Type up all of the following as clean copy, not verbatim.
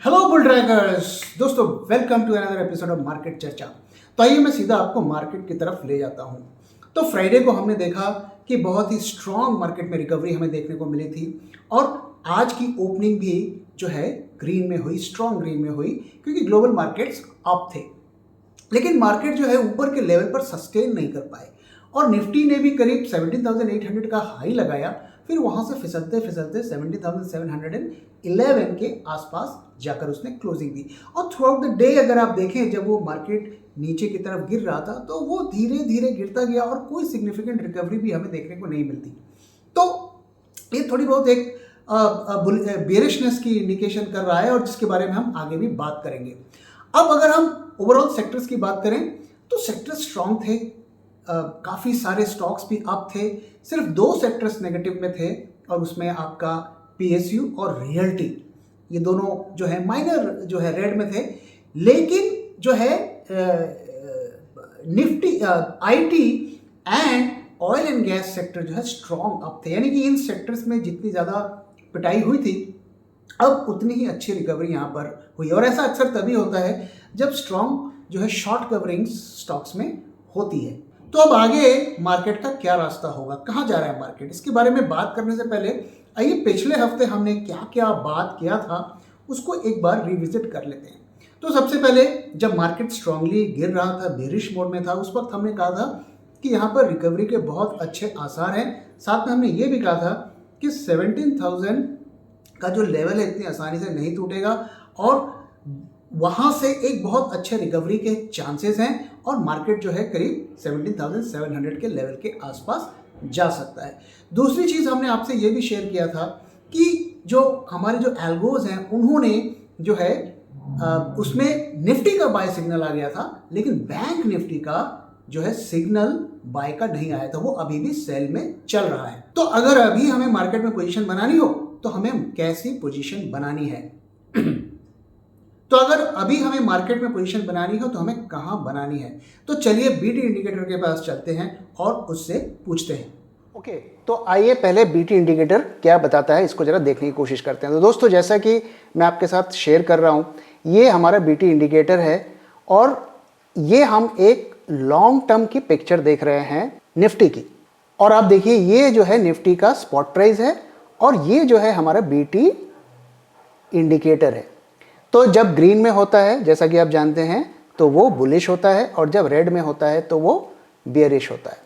Hello bull ड्रैगर्स दोस्तों, welcome to another episode of market चर्चा। तो आइए मैं सीधा आपको मार्केट की तरफ ले जाता हूं। तो फ्राइडे को हमने देखा कि बहुत ही स्ट्रांग मार्केट में रिकवरी हमें देखने को मिली थी और आज की ओपनिंग भी जो है ग्रीन में हुई, स्ट्रांग ग्रीन में हुई, क्योंकि ग्लोबल मार्केट्स अप थे। लेकिन मार्केट जो है ऊपर के लेवल पर सस्टेन नहीं कर पाए और निफ्टी ने भी करीब 17,800 का हाई लगाया, फिर वहां से फिसलते फिसलते 17,711 के आसपास जाकर उसने क्लोजिंग दी। और थ्रू आउट द डे अगर आप देखें, जब वो मार्केट नीचे की तरफ गिर रहा था तो वो धीरे धीरे गिरता गया और कोई सिग्निफिकेंट रिकवरी भी हमें देखने को नहीं मिलती। तो ये थोड़ी बहुत एक बेरिशनेस की इंडिकेशन कर रहा है और जिसके बारे में हम आगे भी बात करेंगे। अब अगर हम ओवरऑल सेक्टर्स की बात करें तो सेक्टर स्ट्रांग थे, काफ़ी सारे स्टॉक्स भी अप थे। सिर्फ दो सेक्टर्स नेगेटिव में थे और उसमें आपका पीएसयू और रियल्टी, ये दोनों जो है माइनर जो है रेड में थे। लेकिन जो है Nifty, IT and oil and gas sector जो है स्ट्रॉन्ग अप थे। यानी कि इन सेक्टर्स में जितनी ज़्यादा पिटाई हुई थी, अब उतनी ही अच्छी रिकवरी यहाँ पर हुई। और ऐसा अक्सर तभी होता है जब स्ट्रॉन्ग जो है शॉर्ट कवरिंग स्टॉक्स में होती है। तो अब आगे मार्केट का क्या रास्ता होगा, कहाँ जा रहा है मार्केट, इसके बारे में बात करने से पहले आइए पिछले हफ्ते हमने क्या क्या बात किया था उसको एक बार रिविजिट कर लेते हैं। तो सबसे पहले जब मार्केट स्ट्रांगली गिर रहा था, बेरिश मोड में था, उस वक्त हमने कहा था कि यहाँ पर रिकवरी के बहुत अच्छे आसार हैं। साथ में हमने ये भी कहा था कि 17,000 का जो लेवल है इतनी आसानी से नहीं टूटेगा और वहाँ से एक बहुत अच्छे रिकवरी के चांसेस हैं और मार्केट जो है करीब 17,700 के लेवल के आसपास जा सकता है। दूसरी चीज़ हमने आपसे ये भी शेयर किया था कि जो हमारे जो एल्गोज हैं उन्होंने जो है उसमें निफ्टी का बाय सिग्नल आ गया था, लेकिन बैंक निफ्टी का जो है सिग्नल बाय का नहीं आया था, वो अभी भी सेल में चल रहा है। तो अगर अभी हमें मार्केट में पोजीशन बनानी हो तो हमें कैसी पोजीशन बनानी है तो अगर अभी हमें मार्केट में पोजीशन बनानी हो तो हमें कहां बनानी है, तो चलिए बीटी इंडिकेटर के पास चलते हैं और उससे पूछते हैं। ओके, तो आइए पहले बीटी इंडिकेटर क्या बताता है इसको जरा देखने की कोशिश करते हैं। तो दोस्तों, जैसा कि मैं आपके साथ शेयर कर रहा हूं, ये हमारा बीटी इंडिकेटर है और ये हम एक लॉन्ग टर्म की पिक्चर देख रहे हैं निफ्टी की। और आप देखिए, ये जो है निफ्टी का स्पॉट प्राइस है और ये जो है हमारा बीटी इंडिकेटर है। तो जब ग्रीन में होता है, जैसा कि आप जानते हैं, तो वो बुलिश होता है और जब रेड में होता है तो वो बियरिश होता है।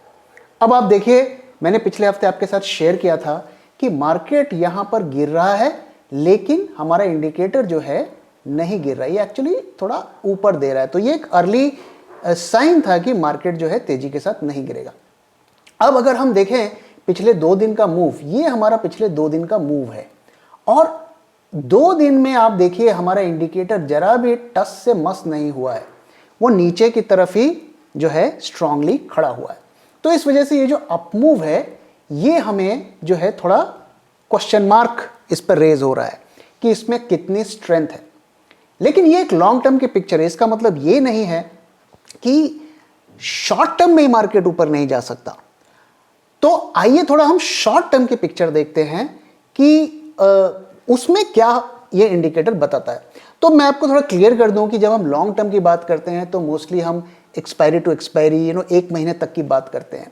अब आप देखिए, मैंने पिछले हफ्ते आपके साथ शेयर किया था कि मार्केट यहां पर गिर रहा है, लेकिन हमारा इंडिकेटर जो है नहीं गिर रहा है, ये एक्चुअली थोड़ा ऊपर दे रहा है। तो ये एक अर्ली साइन था कि मार्केट जो है तेजी के साथ नहीं गिरेगा। अब अगर हम देखें पिछले 2 दिन का मूव, ये हमारा पिछले 2 दिन का मूव है और 2 दिन में आप देखिए हमारा इंडिकेटर जरा भी टस से मस नहीं हुआ है, वो नीचे की तरफ ही जो है स्ट्रांगली खड़ा हुआ है। तो इस वजह से ये जो अप मूव है, ये हमें जो है थोड़ा क्वेश्चन मार्क इस पर रेज हो रहा है कि इसमें कितनी स्ट्रेंथ है। लेकिन ये एक लॉन्ग टर्म की पिक्चर है, इसका मतलब ये नहीं है कि शॉर्ट टर्म में ही मार्केट ऊपर नहीं जा सकता। तो आइए थोड़ा हम शॉर्ट टर्म की पिक्चर देखते हैं कि उसमें क्या ये इंडिकेटर बताता है। तो मैं आपको थोड़ा क्लियर कर दूं कि जब हम लॉन्ग टर्म की बात करते हैं तो मोस्टली हम एक्सपायरी टू एक्सपायरी 1 महीने तक की बात करते हैं,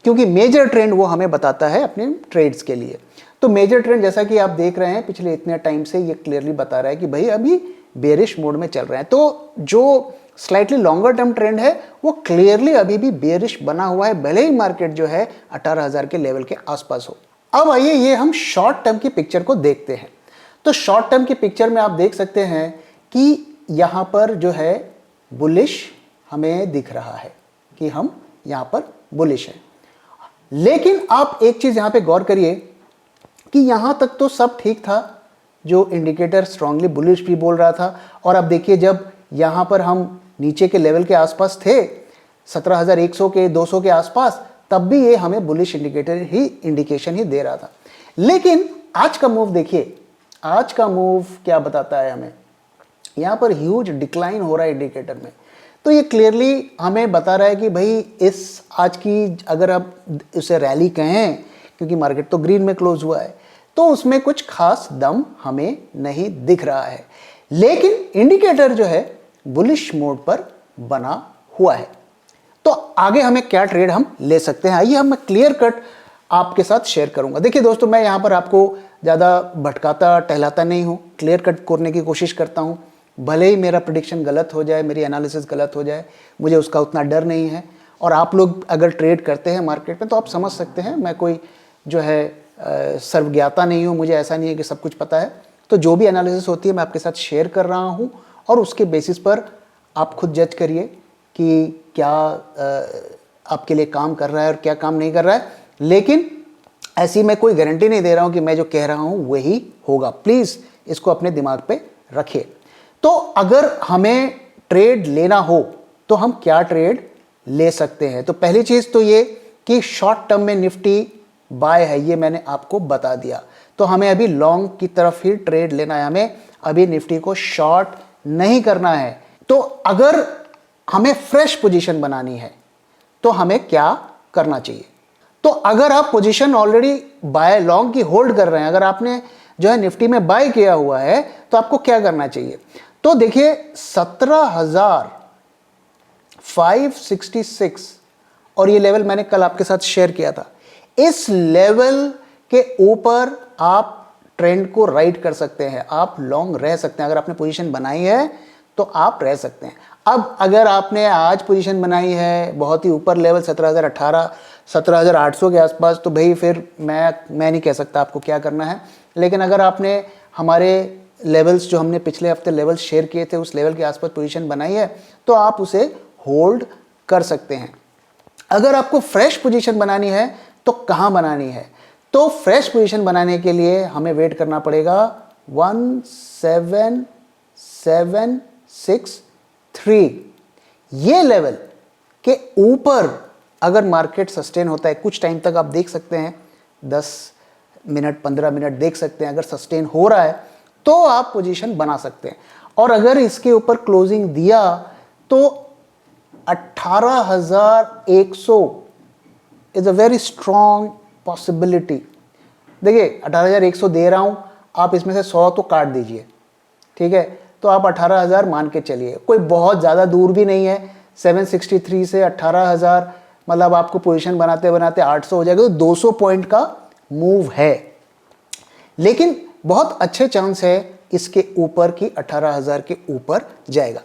क्योंकि मेजर ट्रेंड वो हमें बताता है अपने ट्रेड्स के लिए। तो मेजर ट्रेंड जैसा कि आप देख रहे हैं पिछले इतने टाइम से ये क्लियरली बता रहा है कि भाई अभी बेरिश मोड में चल रहे हैं। तो जो स्लाइटली लॉन्गर टर्म ट्रेंड है वो क्लियरली अभी भी बेरिश बना हुआ है, भले ही मार्केट जो है 18,000 के लेवल के आसपास हो। अब आइए ये हम शॉर्ट टर्म की पिक्चर को देखते हैं। तो शॉर्ट टर्म की पिक्चर में आप देख सकते हैं कि यहां पर जो है बुलिश हमें दिख रहा है कि हम यहां पर बुलिश हैं। लेकिन आप एक चीज यहां पे गौर करिए कि यहां तक तो सब ठीक था, जो इंडिकेटर स्ट्रांगली बुलिश भी बोल रहा था। और अब देखिए, जब यहां पर हम नीचे के लेवल के आसपास थे 17,100 के 200 के आसपास, तब भी ये हमें बुलिश इंडिकेशन ही दे रहा था। लेकिन आज का मूव देखिए, आज का मूव क्या बताता है हमें, यहां पर ह्यूज डिक्लाइन हो रहा है इंडिकेटर में। तो ये क्लियरली हमें बता रहा है कि भाई इस आज की अगर आप उसे रैली कहें, क्योंकि मार्केट तो ग्रीन में क्लोज हुआ है, तो उसमें कुछ खास दम हमें नहीं दिख रहा है। लेकिन इंडिकेटर जो है बुलिश मोड पर बना हुआ है। तो आगे हमें क्या ट्रेड हम ले सकते हैं, आइए हम क्लियर कट आपके साथ शेयर करूंगा। देखिए दोस्तों, मैं यहां पर आपको ज़्यादा भटकाता टहलाता नहीं हूं, क्लियर कट करने की कोशिश करता हूं। भले ही मेरा प्रेडिक्शन गलत हो जाए, मेरी एनालिसिस गलत हो जाए, मुझे उसका उतना डर नहीं है। और आप लोग अगर ट्रेड करते हैं मार्केट में तो आप समझ सकते हैं, मैं कोई जो है सर्वज्ञाता नहीं हूँ, मुझे ऐसा नहीं है कि सब कुछ पता है। तो जो भी एनालिसिस होती है मैं आपके साथ शेयर कर रहा हूँ, और उसके बेसिस पर आप खुद जज करिए कि क्या आपके लिए काम कर रहा है और क्या काम नहीं कर रहा है। लेकिन ऐसी मैं कोई गारंटी नहीं दे रहा हूँ कि मैं जो कह रहा हूँ वही होगा। प्लीज़ इसको अपने दिमाग पे रखिए। तो अगर हमें ट्रेड लेना हो तो हम क्या ट्रेड ले सकते हैं? तो पहली चीज़ तो ये कि शॉर्ट टर्म में निफ्टी बाय है, ये मैंने आपको बता दिया। तो हमें अभी लॉन्ग की तरफ ही ट्रेड लेना है, हमें अभी निफ्टी को शॉर्ट नहीं करना है। तो अगर हमें फ्रेश पोजीशन बनानी है तो हमें क्या करना चाहिए? तो अगर आप पोजीशन ऑलरेडी बाय लॉन्ग की होल्ड कर रहे हैं, अगर आपने जो है निफ्टी में बाय किया हुआ है, तो आपको क्या करना चाहिए? तो देखिए 17,566 और ये लेवल मैंने कल आपके साथ शेयर किया था, इस लेवल के ऊपर आप ट्रेंड को राइड कर सकते हैं, आप लॉन्ग रह सकते हैं। अगर आपने पोजीशन बनाई है तो आप रह सकते हैं। अब अगर आपने आज पोजीशन बनाई है बहुत ही ऊपर लेवल 17,018 17,800 के आसपास, तो भाई फिर मैं नहीं कह सकता आपको क्या करना है। लेकिन अगर आपने हमारे लेवल्स जो हमने पिछले हफ्ते लेवल शेयर किए थे उस लेवल के आसपास पोजीशन बनाई है तो आप उसे होल्ड कर सकते हैं। अगर आपको फ्रेश पोजीशन बनानी है तो कहाँ बनानी है? तो फ्रेश पोजीशन बनाने के लिए हमें वेट करना पड़ेगा 17,763 ये लेवल के ऊपर। अगर मार्केट सस्टेन होता है कुछ टाइम तक, आप देख सकते हैं 10 मिनट 15 मिनट देख सकते हैं, अगर सस्टेन हो रहा है तो आप पोजीशन बना सकते हैं। और अगर इसके ऊपर क्लोजिंग दिया तो 18,100 is a very strong possibility. देखिए 18,100 दे रहा हूं, आप इसमें से 100 तो काट दीजिए, ठीक है? तो आप 18,000 मान के चलिए, कोई बहुत ज़्यादा दूर भी नहीं है। 763 से 18,000 मतलब आपको पोजीशन बनाते बनाते 800 हो जाएगा, तो 200 पॉइंट का मूव है। लेकिन बहुत अच्छे चांस है इसके ऊपर की 18,000 के ऊपर जाएगा।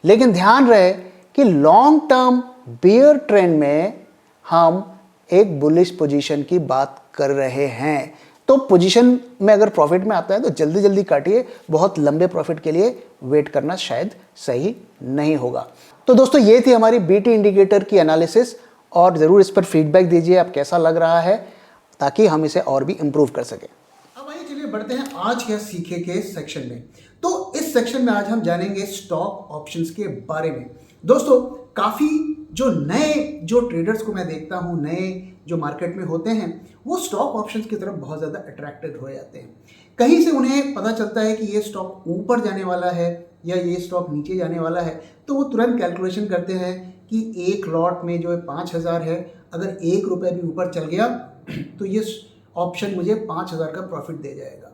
लेकिन ध्यान रहे कि लॉन्ग टर्म बियर ट्रेंड में हम एक बुलिश पोजीशन की बात कर रहे हैं। तो पोजीशन में अगर प्रॉफिट में आता है तो जल्दी जल्दी काटिए, बहुत लंबे प्रॉफिट के लिए वेट करना शायद सही नहीं होगा। तो दोस्तों ये थी हमारी बीटी इंडिकेटर की एनालिसिस, और ज़रूर इस पर फीडबैक दीजिए आप कैसा लग रहा है, ताकि हम इसे और भी इम्प्रूव कर सकें। अब आइए चलिए बढ़ते हैं आज क्या सीखे के सेक्शन में। तो इस सेक्शन में आज हम जानेंगे स्टॉक ऑप्शंस के बारे में। दोस्तों काफ़ी जो नए जो ट्रेडर्स को मैं देखता हूँ, नए जो मार्केट में होते हैं, वो स्टॉक ऑप्शंस की तरफ बहुत ज़्यादा अट्रैक्टेड हो जाते हैं। कहीं से उन्हें पता चलता है कि ये स्टॉक ऊपर जाने वाला है या ये स्टॉक नीचे जाने वाला है, तो वो तुरंत कैलकुलेशन करते हैं कि एक लॉट में जो है 5,000 है, अगर ₹1 भी ऊपर चल गया तो ये ऑप्शन मुझे 5,000 का प्रॉफिट दे जाएगा,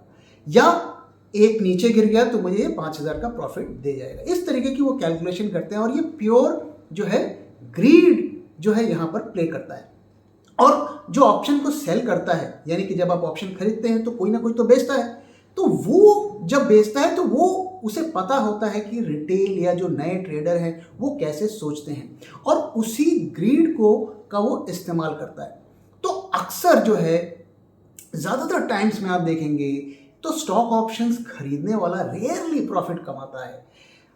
या एक नीचे गिर गया तो मुझे ये 5,000 का प्रॉफिट दे जाएगा। इस तरीके की वो कैलकुलेशन करते हैं, और ये प्योर जो है ग्रीड जो है यहाँ पर प्ले करता है। और जो ऑप्शन को सेल करता है, यानी कि जब आप ऑप्शन खरीदते हैं तो कोई ना कोई तो बेचता है, तो वो जब बेचता है तो वो उसे पता होता है कि रिटेल या जो नए ट्रेडर हैं वो कैसे सोचते हैं, और उसी ग्रीड को का वो इस्तेमाल करता है। तो अक्सर जो है ज़्यादातर टाइम्स में आप देखेंगे तो स्टॉक ऑप्शंस खरीदने वाला रेयरली प्रॉफिट कमाता है।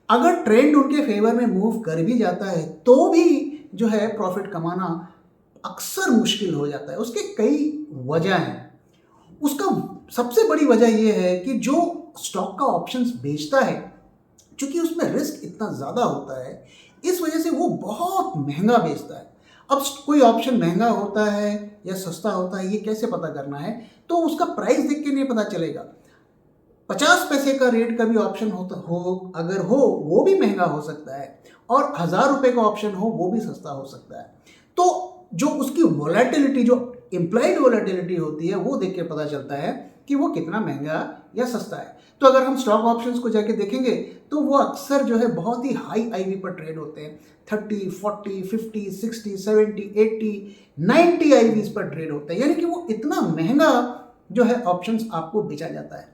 अगर ट्रेंड उनके फेवर में मूव कर भी जाता है तो भी जो है प्रॉफिट कमाना अक्सर मुश्किल हो जाता है। उसके कई वजह हैं। उसका सबसे बड़ी वजह यह है कि जो स्टॉक का ऑप्शंस बेचता है, क्योंकि उसमें रिस्क इतना ज़्यादा होता है, इस वजह से वो बहुत महंगा बेचता है। अब कोई ऑप्शन महंगा होता है या सस्ता होता है, ये कैसे पता करना है? तो उसका प्राइस देख के नहीं पता चलेगा। 50 पैसे का रेट का भी ऑप्शन अगर हो वो भी महंगा हो सकता है, और 1,000 रुपये का ऑप्शन हो वो भी सस्ता हो सकता है। तो जो उसकी वोलेटिलिटी, जो इम्प्लाइड वोलेटिलिटी होती है, वो देख के पता चलता है कि वो कितना महंगा या सस्ता है। तो अगर हम स्टॉक ऑप्शंस को जाके देखेंगे तो वो अक्सर जो है बहुत ही हाई आईवी पर ट्रेड होते हैं। 30, 40, 50, 60, 70, 80, 90 आईवीज पर ट्रेड होते हैं, यानी कि वो इतना महंगा जो है ऑप्शंस आपको बेचा जाता है।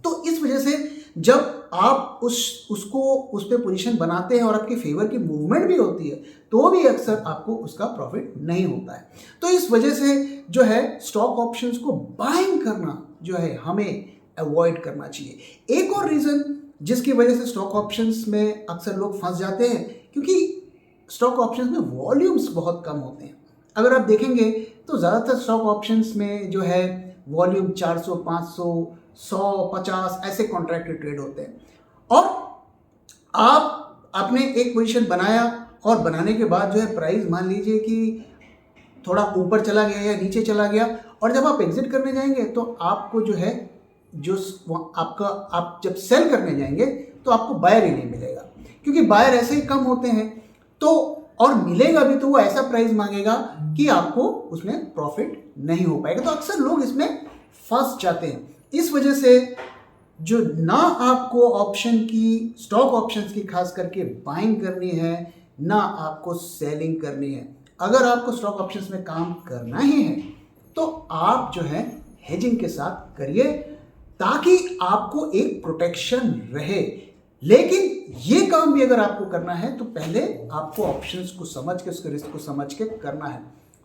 तो इस वजह से जब आप उस पे पोजीशन बनाते हैं और आपके फेवर की मूवमेंट भी होती है तो भी अक्सर आपको उसका प्रॉफिट नहीं होता है। तो इस वजह से जो है स्टॉक ऑप्शंस को बाइंग करना जो है हमें अवॉइड करना चाहिए। एक और रीज़न जिसकी वजह से स्टॉक ऑप्शंस में अक्सर लोग फंस जाते हैं, क्योंकि स्टॉक ऑप्शंस में वॉल्यूम्स बहुत कम होते हैं। अगर आप देखेंगे तो ज़्यादातर स्टॉक ऑप्शंस में जो है वॉल्यूम 400, 500, 100, 50 ऐसे कॉन्ट्रैक्ट ट्रेड होते हैं। और आपने एक पोजीशन बनाया और बनाने के बाद जो है प्राइस मान लीजिए कि थोड़ा ऊपर चला गया या नीचे चला गया, और जब आप एग्जिट करने जाएंगे तो आपको जो है आप जब सेल करने जाएंगे तो आपको बायर ही नहीं मिलेगा, क्योंकि बायर ऐसे ही कम होते हैं। तो और मिलेगा भी तो वो ऐसा प्राइस मांगेगा कि आपको उसमें प्रॉफिट नहीं हो पाएगा। तो अक्सर लोग इसमें फंस जाते हैं। इस वजह से जो ना आपको स्टॉक ऑप्शंस की खास करके बाइंग करनी है, ना आपको सेलिंग करनी है। अगर आपको स्टॉक ऑप्शंस में काम करना ही है तो आप जो है हेजिंग के साथ करिए, ताकि आपको एक प्रोटेक्शन रहे। लेकिन ये काम भी अगर आपको करना है तो पहले आपको ऑप्शंस को समझ के, उसके रिस्क को समझ के करना है।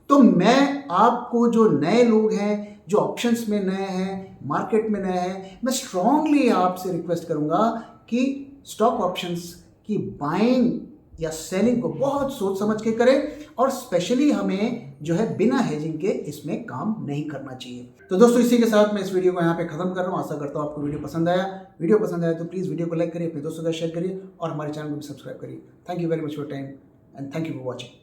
तो मैं आपको, जो नए लोग हैं, जो ऑप्शंस में नए हैं, मार्केट में नए हैं, मैं स्ट्रांगली आपसे रिक्वेस्ट करूंगा कि स्टॉक ऑप्शंस की बाइंग या सेलिंग को बहुत सोच समझ के करें, और स्पेशली हमें जो है बिना हेजिंग के इसमें काम नहीं करना चाहिए। तो दोस्तों, इसी के साथ मैं इस वीडियो को यहाँ पे खत्म कर रहा हूँ। आशा करता हूँ आपको वीडियो पसंद आया तो प्लीज़ वीडियो को लाइक करिए, अपने दोस्तों का शेयर करिए और हमारे चैनल को भी सब्सक्राइब करिए। Thank you very much for time and thank you for watching.